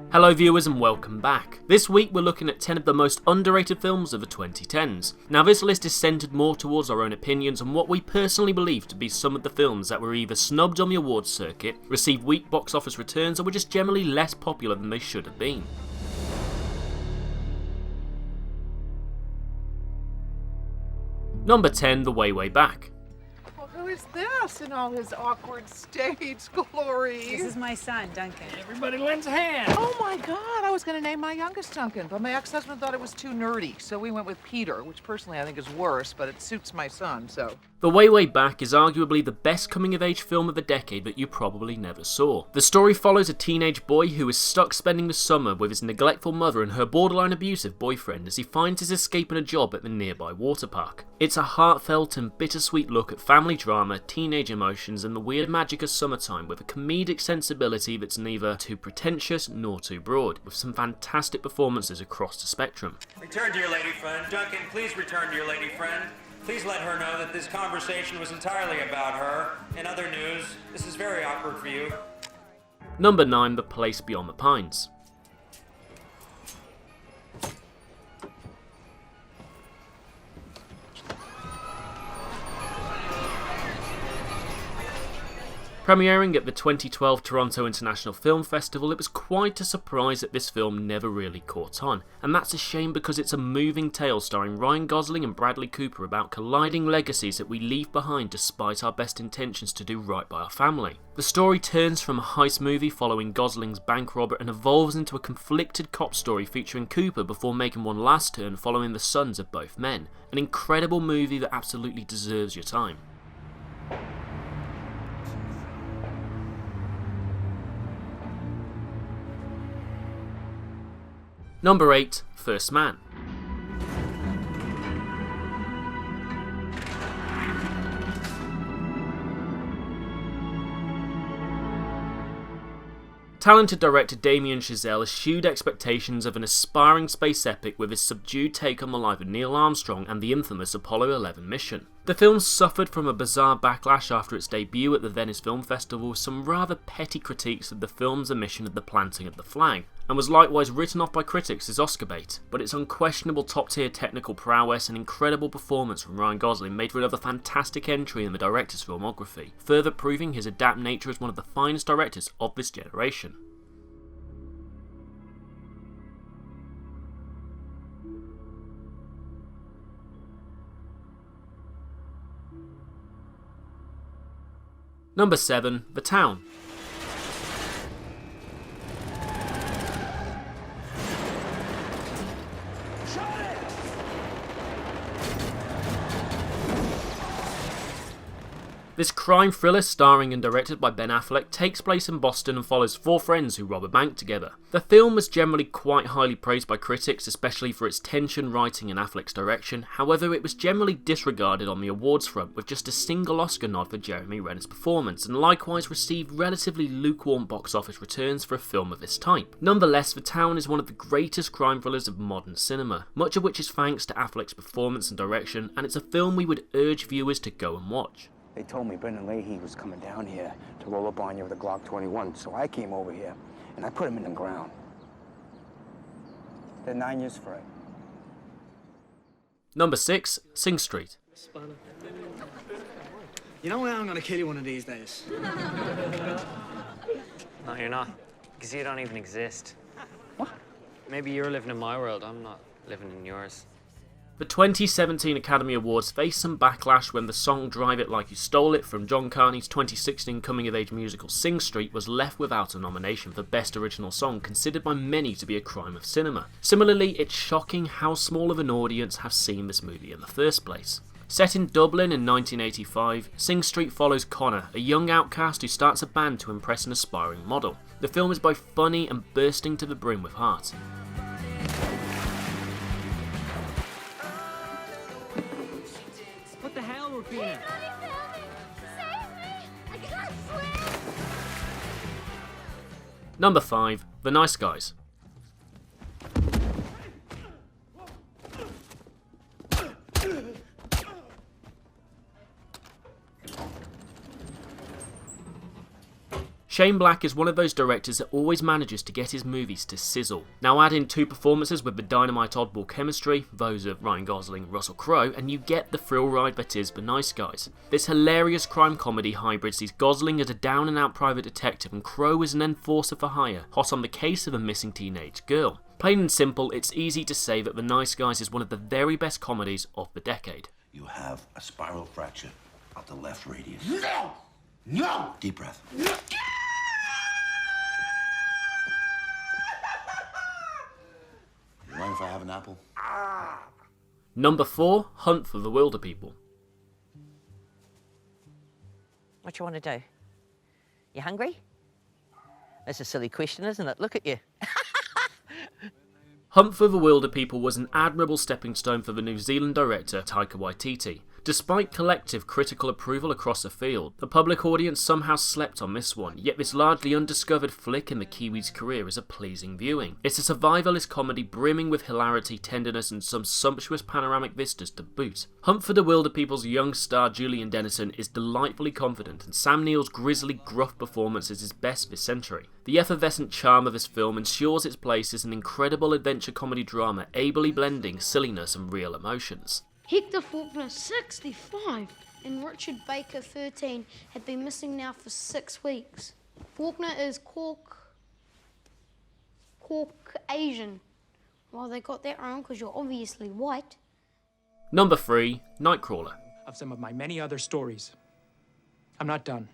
Hello viewers and welcome back. This week we're looking at 10 of the most underrated films of the 2010s. Now this list is centred more towards our own opinions on what we personally believe to be some of the films that were either snubbed on the awards circuit, received weak box office returns, or were just generally less popular than they should have been. Number 10, The Way Back. Who is this in all his awkward stage glory? This is my son, Duncan. Everybody lends a hand. Oh my God, I was going to name my youngest Duncan, but my ex-husband thought it was too nerdy, so we went with Peter, which personally I think is worse, but it suits my son, so. The Way Back is arguably the best coming-of-age film of the decade that you probably never saw. The story follows a teenage boy who is stuck spending the summer with his neglectful mother and her borderline abusive boyfriend as he finds his escape and a job at the nearby water park. It's a heartfelt and bittersweet look at family drama, teenage emotions, and the weird magic of summertime with a comedic sensibility that's neither too pretentious nor too broad, with some fantastic performances across the spectrum. Return to your lady friend. Duncan, please return to your lady friend. Please let her know that this conversation was entirely about her. In other news, this is very awkward for you. Number 9, The Place Beyond the Pines. Premiering at the 2012 Toronto International Film Festival, it was quite a surprise that this film never really caught on, and that's a shame because it's a moving tale starring Ryan Gosling and Bradley Cooper about colliding legacies that we leave behind despite our best intentions to do right by our family. The story turns from a heist movie following Gosling's bank robber and evolves into a conflicted cop story featuring Cooper before making one last turn following the sons of both men. An incredible movie that absolutely deserves your time. Number 8, First Man. Talented director Damien Chazelle eschewed expectations of an aspiring space epic with his subdued take on the life of Neil Armstrong and the infamous Apollo 11 mission. The film suffered from a bizarre backlash after its debut at the Venice Film Festival with some rather petty critiques of the film's omission of the planting of the flag, and was likewise written off by critics as Oscar bait, but its unquestionable top-tier technical prowess and incredible performance from Ryan Gosling made for another fantastic entry in the director's filmography, further proving his adept nature as one of the finest directors of this generation. Number 7, The Town. This crime thriller, starring and directed by Ben Affleck, takes place in Boston and follows four friends who rob a bank together. The film was generally quite highly praised by critics, especially for its tension, writing and Affleck's direction. However, it was generally disregarded on the awards front, with just a single Oscar nod for Jeremy Renner's performance, and likewise received relatively lukewarm box office returns for a film of this type. Nonetheless, The Town is one of the greatest crime thrillers of modern cinema, much of which is thanks to Affleck's performance and direction, and it's a film we would urge viewers to go and watch. They told me Brendan Leahy was coming down here to roll up on you with a Glock 21, so I came over here and I put him in the ground. They're 9 years for it. Number 6, Sing Street. You know I'm gonna kill you one of these days. No, you're not. Because you don't even exist. What? Maybe you're living in my world, I'm not living in yours. The 2017 Academy Awards faced some backlash when the song Drive It Like You Stole It from John Carney's 2016 coming-of-age musical Sing Street was left without a nomination for Best Original Song, considered by many to be a crime of cinema. Similarly, it's shocking how small of an audience have seen this movie in the first place. Set in Dublin in 1985, Sing Street follows Connor, a young outcast who starts a band to impress an aspiring model. The film is both funny and bursting to the brim with heart. What the hell, Rufina? Number 5, The Nice Guys. Shane Black is one of those directors that always manages to get his movies to sizzle. Now add in two performances with the dynamite oddball chemistry, those of Ryan Gosling and Russell Crowe, and you get the thrill ride that is The Nice Guys. This hilarious crime comedy hybrid sees Gosling as a down and out private detective and Crowe as an enforcer for hire, hot on the case of a missing teenage girl. Plain and simple, it's easy to say that The Nice Guys is one of the very best comedies of the decade. You have a spiral fracture of the left radius. No! No! Deep breath. You mind if I have an apple? Number 4, Hunt for the Wilder People. What you want to do? You hungry? That's a silly question, isn't it? Look at you. Hunt for the Wilder People was an admirable stepping stone for the New Zealand director Taika Waititi. Despite collective critical approval across the field, the public audience somehow slept on this one, yet this largely undiscovered flick in the Kiwi's career is a pleasing viewing. It's a survivalist comedy brimming with hilarity, tenderness and some sumptuous panoramic vistas to boot. Hunt for the Wilder People's young star Julian Dennison is delightfully confident, and Sam Neill's grisly, gruff performance is his best this century. The effervescent charm of this film ensures its place as an incredible adventure comedy drama ably blending silliness and real emotions. Hector Faulkner, 65, and Richard Baker, 13, have been missing now for 6 weeks. Faulkner is Caucasian. Well, they got that wrong because you're obviously white. Number 3, Nightcrawler. Of some of my many other stories. I'm not done.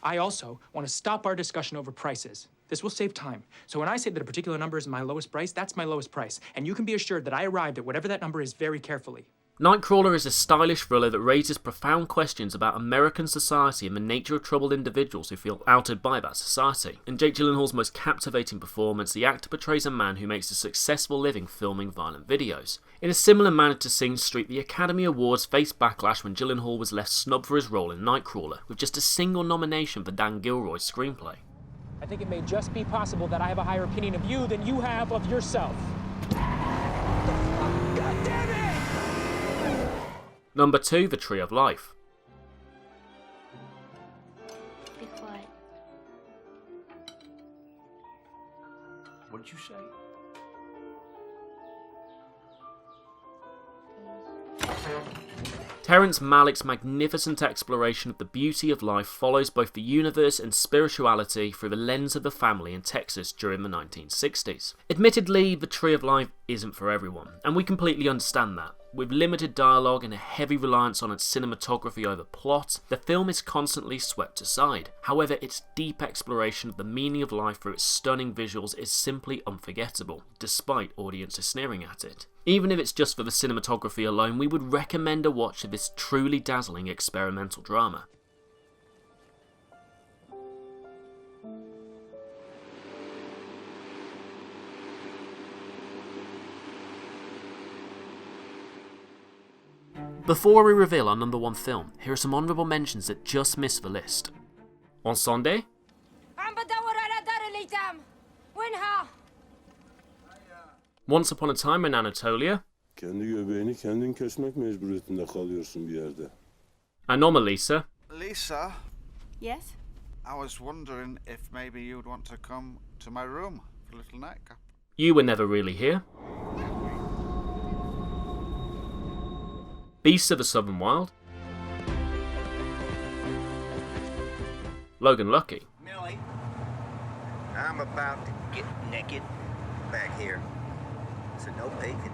I also want to stop our discussion over prices. This will save time. So when I say that a particular number is my lowest price, that's my lowest price. And you can be assured that I arrived at whatever that number is very carefully. Nightcrawler is a stylish thriller that raises profound questions about American society and the nature of troubled individuals who feel outed by that society. In Jake Gyllenhaal's most captivating performance, the actor portrays a man who makes a successful living filming violent videos. In a similar manner to Sing Street, the Academy Awards faced backlash when Gyllenhaal was left snubbed for his role in Nightcrawler, with just a single nomination for Dan Gilroy's screenplay. I think it may just be possible that I have a higher opinion of you than you have of yourself. God damn it! Number 2, The Tree of Life. Be quiet. What did you say? Terrence Malick's magnificent exploration of the beauty of life follows both the universe and spirituality through the lens of the family in Texas during the 1960s. Admittedly, The Tree of Life isn't for everyone, and we completely understand that. With limited dialogue and a heavy reliance on its cinematography over plot, the film is constantly swept aside. However, its deep exploration of the meaning of life through its stunning visuals is simply unforgettable, despite audiences sneering at it. Even if it's just for the cinematography alone, we would recommend a watch of this truly dazzling experimental drama. Before we reveal our number 1 film, here are some honourable mentions that just missed the list. On Sunday, Once Upon a Time in Anatolia, Kendi göbeğini kendin kesmek mecburiyetinde kalıyorsun bir yerde. Anomalisa, Lisa? Yes? I was wondering if maybe you'd want to come to my room for a little nightcap. You Were Never Really Here, Beasts of the Southern Wild, Logan Lucky, Millie, I'm about to get naked back here. So no bacon.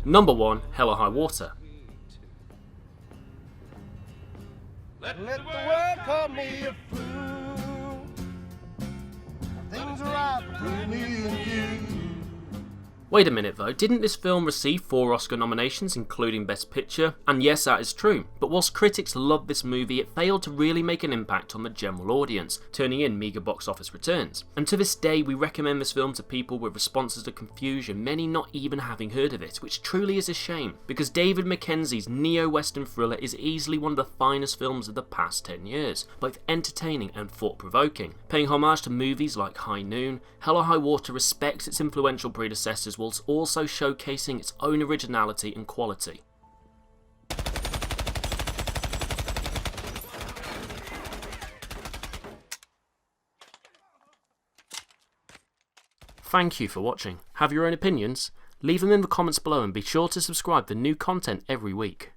Number 1, Hell or High Water. Let the world call me a fool. Things are right between me and you. Wait a minute though, didn't this film receive 4 Oscar nominations including Best Picture? And yes, that is true, but whilst critics loved this movie, it failed to really make an impact on the general audience, turning in meagre box office returns. And to this day, we recommend this film to people with responses to confusion, many not even having heard of it, which truly is a shame, because David Mackenzie's neo-western thriller is easily one of the finest films of the past 10 years, both entertaining and thought-provoking. Paying homage to movies like High Noon, Hell or High Water respects its influential predecessors whilst also showcasing its own originality and quality. Thank you for watching. Have your own opinions? Leave them in the comments below and be sure to subscribe for new content every week.